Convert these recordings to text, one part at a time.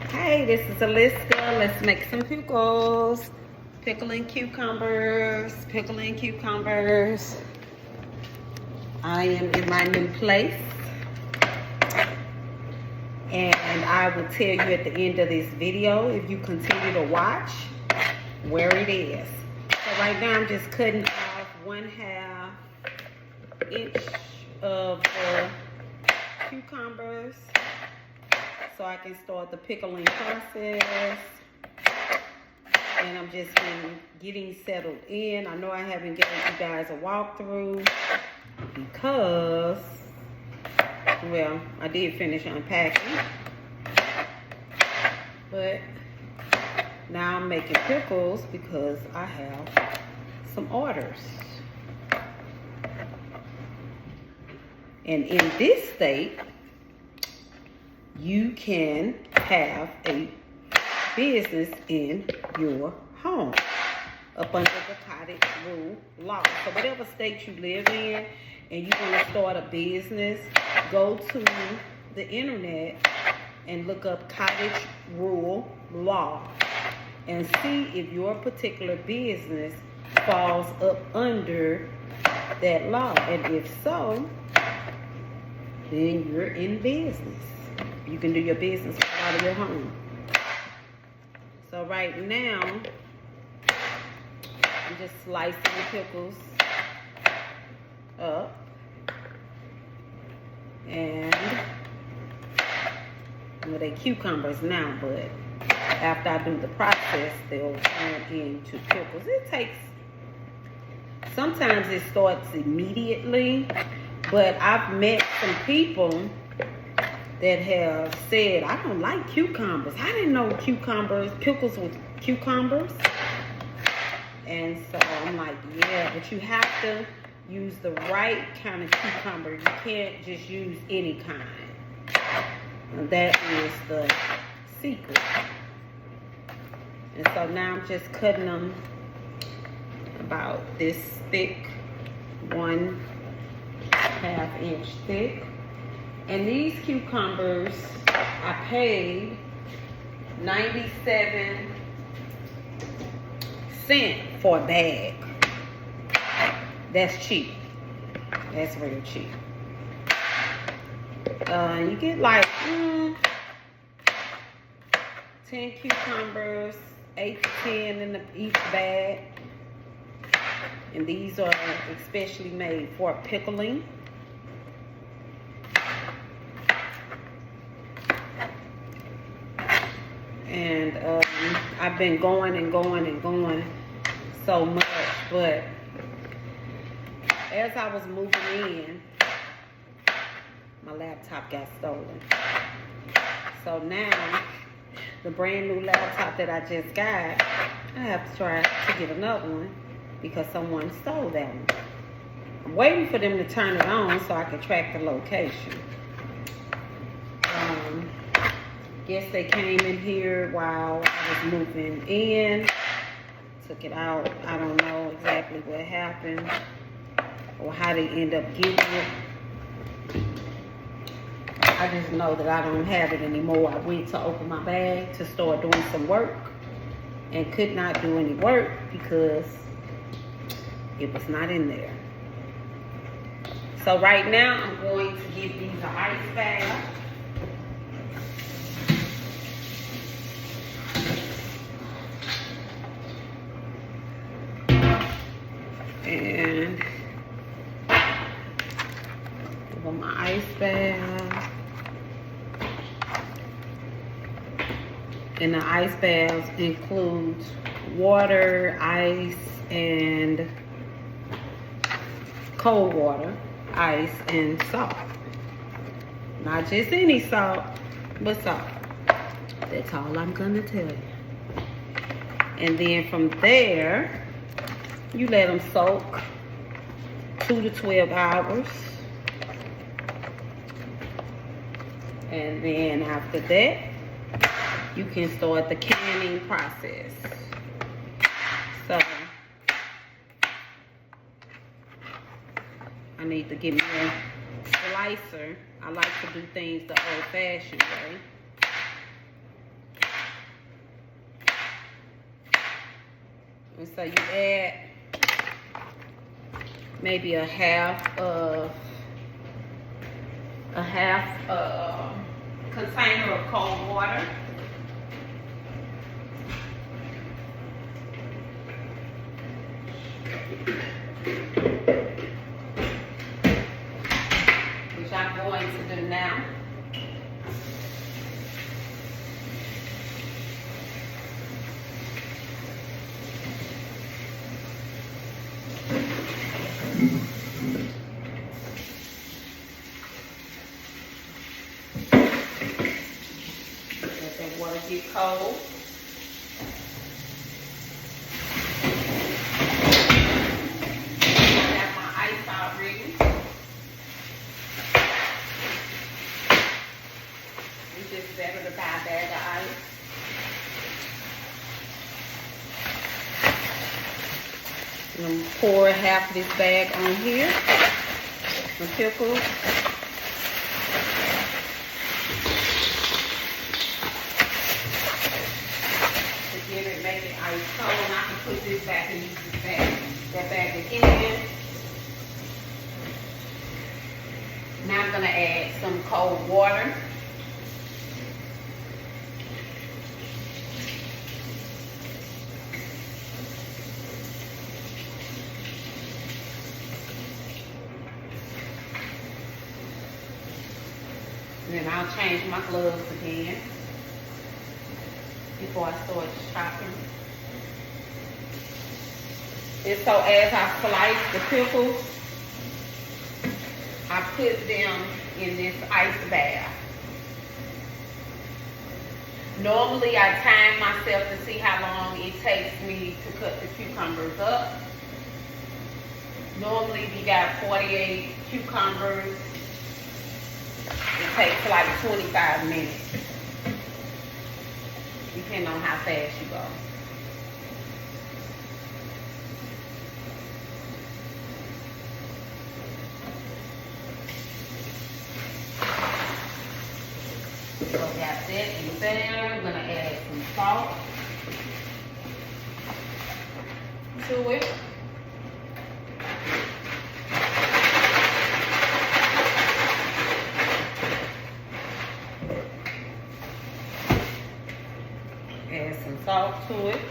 Hey, this is Aliska. Let's make some pickles. Pickling cucumbers. I am in my new place. And I will tell you at the end of this video, if you continue to watch, where it is. So right now I'm just cutting off 1/2 inch of the cucumbers so I can start the pickling process. And I'm just been getting settled in. I know I haven't given you guys a walkthrough because, well, I did finish unpacking, but now I'm making pickles because I have some orders. And in this state, you can have a business in your home up under the cottage rule law. So whatever state you live in and you want to start a business, go to the internet and look up cottage rule law and see if your particular business falls up under that law. And if so, then you're in business. You can do your business out of your home. So right now, I'm just slicing the pickles up. And, well, they're cucumbers now, but after I do the process, they'll turn into pickles. It takes, sometimes it starts immediately, but I've met some people that have said, I don't like cucumbers. I didn't know pickles with cucumbers. And so I'm like, yeah, but you have to use the right kind of cucumber. You can't just use any kind. And that is the secret. And so now I'm just cutting them about this thick, 1/2 inch thick. And these cucumbers, I paid 97 cents for a bag. That's cheap. That's real cheap. You get like 10 cucumbers, 8 to 10 in each bag. And these are especially made for pickling. And I've been going so much, but as I was moving in, my laptop got stolen. So now, the brand new laptop that I just got, I have to try to get another one because someone stole that one. I'm waiting for them to turn it on so I can track the location. Guess they came in here while I was moving in, took it out. I don't know exactly what happened or how they end up getting it. I just know that I don't have it anymore. I went to open my bag to start doing some work and could not do any work because it was not in there. So right now I'm going to give these an ice bath. And give them my ice bath. And the ice baths includes water, ice, and cold water, ice, and salt. Not just any salt, but salt. That's all I'm gonna tell you. And then from there, you let them soak 2 to 12 hours. And then after that, you can start the canning process. So, I need to get me a slicer. I like to do things the old-fashioned way. And so you add maybe a half container of cold water. Which I'm going to do now. Let that water get cold. I have my ice already. It's just better to buy a bag of ice. I'm going to pour half of this bag on here. The pickles. To give it, make it ice cold. And I can put this back and use this bag. That bag again. Now I'm going to add some cold water. And then I'll change my gloves again before I start chopping. And so as I slice the pickles, I put them in this ice bath. Normally I time myself to see how long it takes me to cut the cucumbers up. Normally if you got 48 cucumbers, it takes like 25 minutes, depending on how fast you go. So got that in there. I'm gonna add some salt to it. Add some salt to it.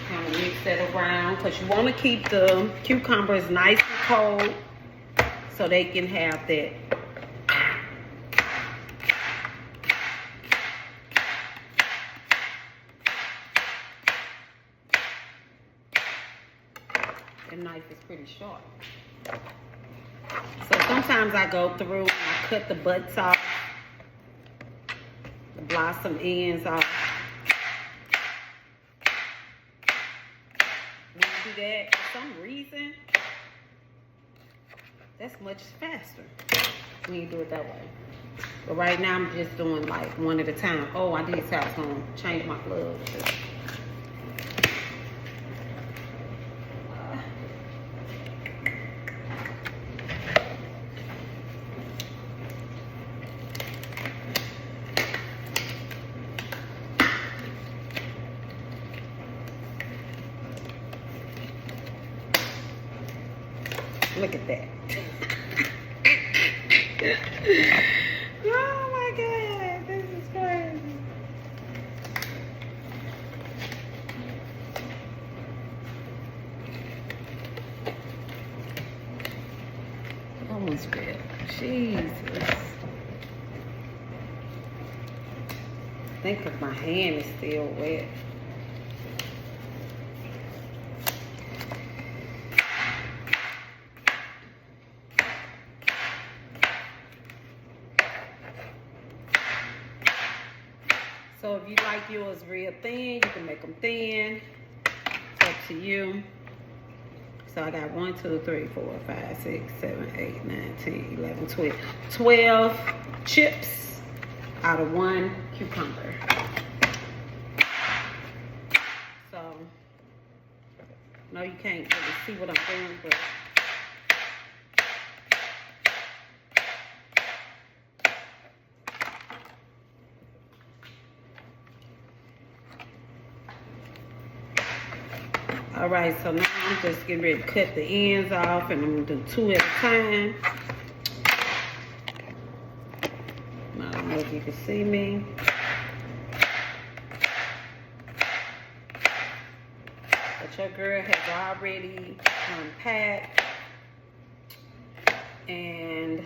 Kind of mix that around because you want to keep the cucumbers nice and cold so they can have that knife is pretty sharp. So sometimes I go through and I cut the butts off, the blossom ends off. When you do that, for some reason, that's much faster when you do it that way. But right now I'm just doing like one at a time. Oh, I did say I was gonna change my gloves. Look at that. Oh my God, this is crazy. Almost red. Jesus. I think because my hand is still wet. So if you like yours real thin, you can make them thin. It's up to you. So I got 1, 2, 3, 4, 5, 6, 7, 8, 9, 10, 11, 12. 12 chips out of 1 cucumber. So, no, you can't really see what I'm doing, but right, so now I'm just getting ready to cut the ends off, and I'm gonna do 2 at a time. I don't know if you can see me. But your girl has already unpacked, and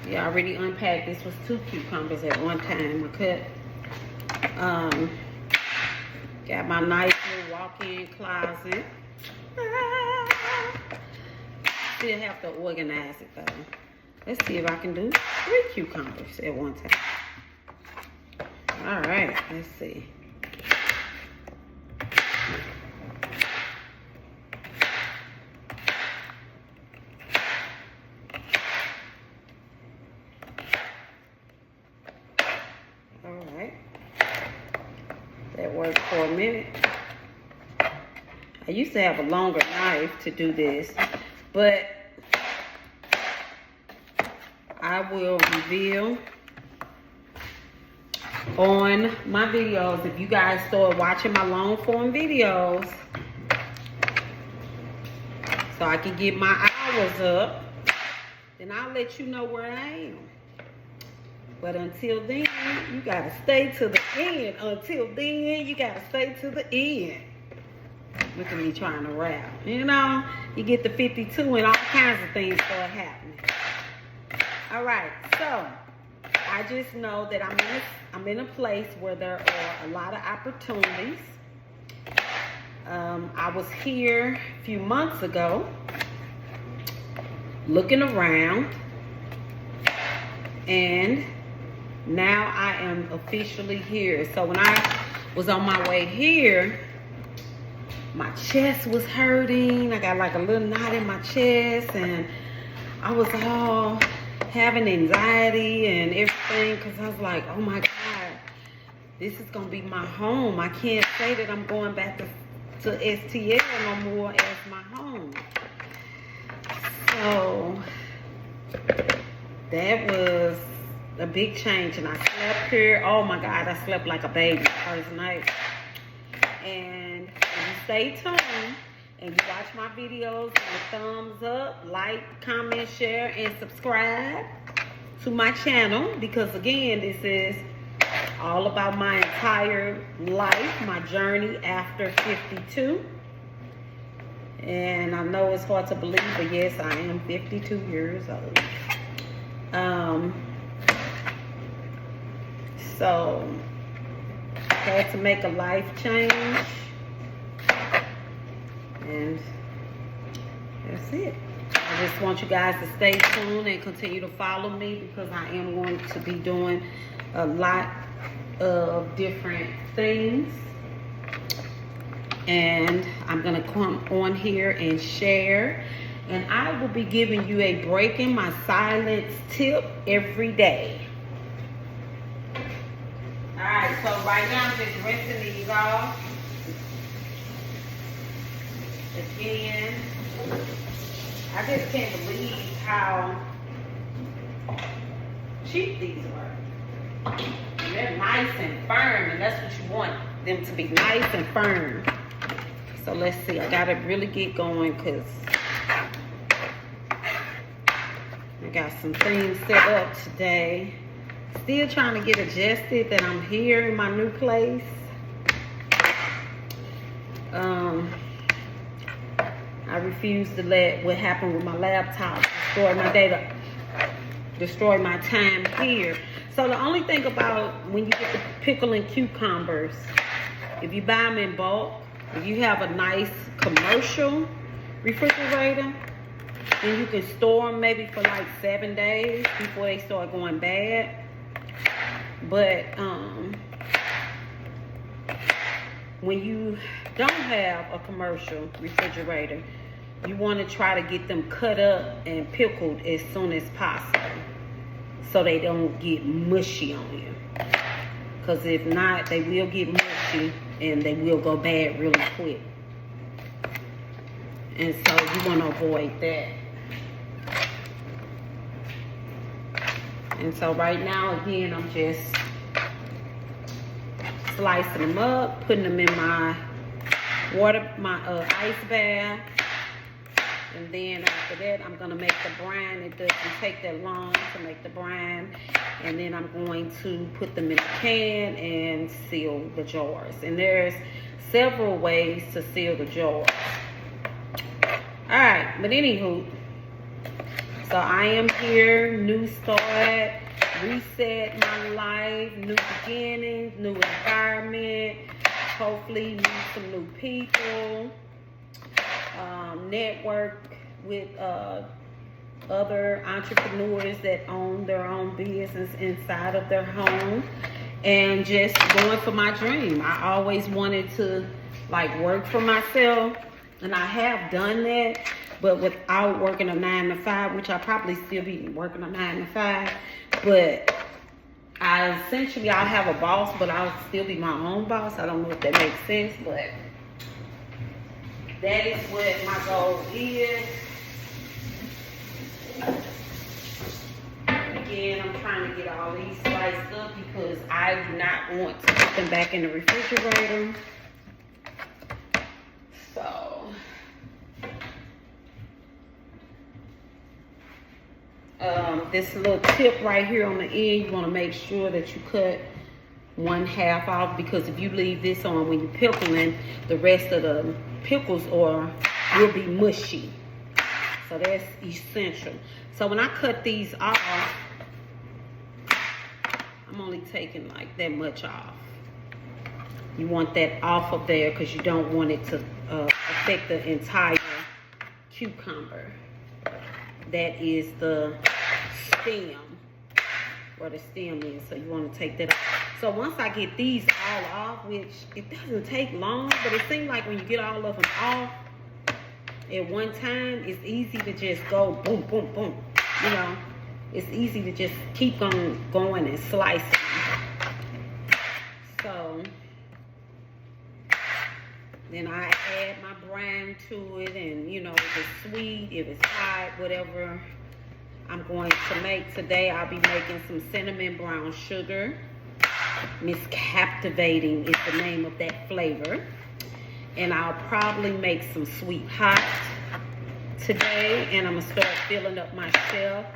yeah, I already unpacked. This was 2 cucumbers at one time. I cut. Got my nice little walk-in closet. Still have to organize it though. Let's see if I can do 3 cucumbers at one time. All right, let's see. All right, that worked for a minute. I used to have a longer knife to do this, but I will reveal on my videos. If you guys start watching my long form videos, so I can get my hours up, then I'll let you know where I am. But until then, you gotta stay to the end. Until then, you gotta stay to the end. Look at me trying to rap. You know, you get to 52 and all kinds of things start happening. All right, so I just know that I'm in a place where there are a lot of opportunities. I was here a few months ago looking around, and now I am officially here. So when I was on my way here, my chest was hurting. I got like a little knot in my chest, and I was all having anxiety and everything because I was like, oh my God, this is going to be my home. I can't say that I'm going back to STL no more as my home. So that was a big change, and I slept here. Oh my God, I slept like a baby the first night. And if you stay tuned and you watch my videos, with a thumbs up, like, comment, share, and subscribe to my channel, because again, this is all about my entire life, my journey after 52. And I know it's hard to believe, but yes, I am 52 years old. So I had to make a life change, and that's it. I just want you guys to stay tuned and continue to follow me, because I am going to be doing a lot of different things, and I'm going to come on here and share, and I will be giving you a breaking my silence tip every day. Alright, so right now I'm just rinsing these off. Again, I just can't believe how cheap these were. They're nice and firm, and that's what you want them to be, nice and firm. So let's see, I gotta really get going because I got some things set up today. Still trying to get adjusted that I'm here in my new place. I refuse to let what happened with my laptop destroy my data, destroy my time here. So the only thing about when you get the pickle and cucumbers, if you buy them in bulk, if you have a nice commercial refrigerator, then you can store them maybe for like 7 days before they start going bad. But when you don't have a commercial refrigerator, you want to try to get them cut up and pickled as soon as possible, so they don't get mushy on you. Because if not, they will get mushy and they will go bad really quick. And so you want to avoid that. And so right now, again, I'm just slicing them up, putting them in my ice bath. And then after that, I'm gonna make the brine. It doesn't take that long to make the brine. And then I'm going to put them in a can and seal the jars. And there's several ways to seal the jars. All right, but anywho, so I am here, new start, reset my life, new beginnings, new environment, hopefully meet some new people, network with other entrepreneurs that own their own business inside of their home, and just going for my dream. I always wanted to like work for myself, and I have done that, but without working a 9 to 5, which I probably still be working a 9 to 5, but I'll have a boss, but I'll still be my own boss. I don't know if that makes sense, but that is what my goal is. Again, I'm trying to get all these sliced up because I do not want to put them back in the refrigerator. So, this little tip right here on the end, you want to make sure that you cut 1/2 off, because if you leave this on when you're pickling, the rest of the pickles will be mushy. So that's essential. So when I cut these off, I'm only taking like that much off. You want that off of there because you don't want it to affect the entire cucumber. That is the stem, where the stem is. So you want to take that off. So once I get these all off, which it doesn't take long, but it seems like when you get all of them off at one time, it's easy to just go boom, boom, boom. You know, it's easy to just keep on going and slicing. So then I add my brine to it, and you know, if it's sweet, if it's hot, whatever I'm going to make. Today I'll be making some cinnamon brown sugar. Miss Captivating is the name of that flavor. And I'll probably make some sweet hot today, and I'm gonna start filling up my shelf,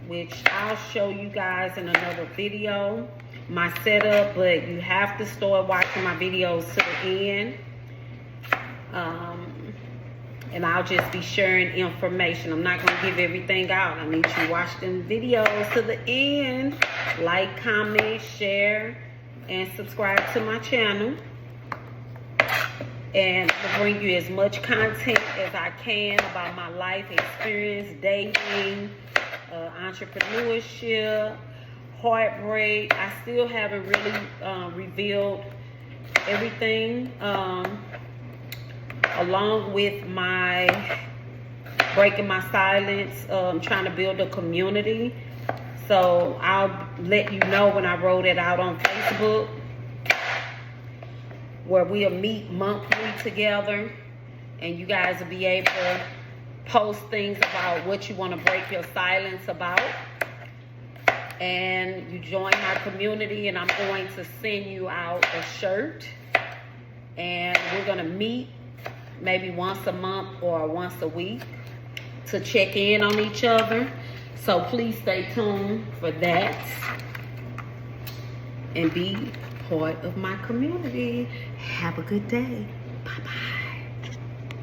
which I'll show you guys in another video, my setup, but you have to start watching my videos to the end. And I'll just be sharing information. I'm not gonna give everything out. I need you to watch them videos to the end. Like, comment, share, and subscribe to my channel. And I'll bring you as much content as I can about my life experience, dating, entrepreneurship, heartbreak. I still haven't really revealed everything, along with my breaking my silence, trying to build a community. So I'll let you know when I roll it out on Facebook, where we'll meet monthly together, and you guys will be able to post things about what you want to break your silence about. And you join my community, and I'm going to send you out a shirt, and we're going to meet maybe once a month or once a week to check in on each other. So please stay tuned for that and be part of my community. Have a good day. Bye-bye.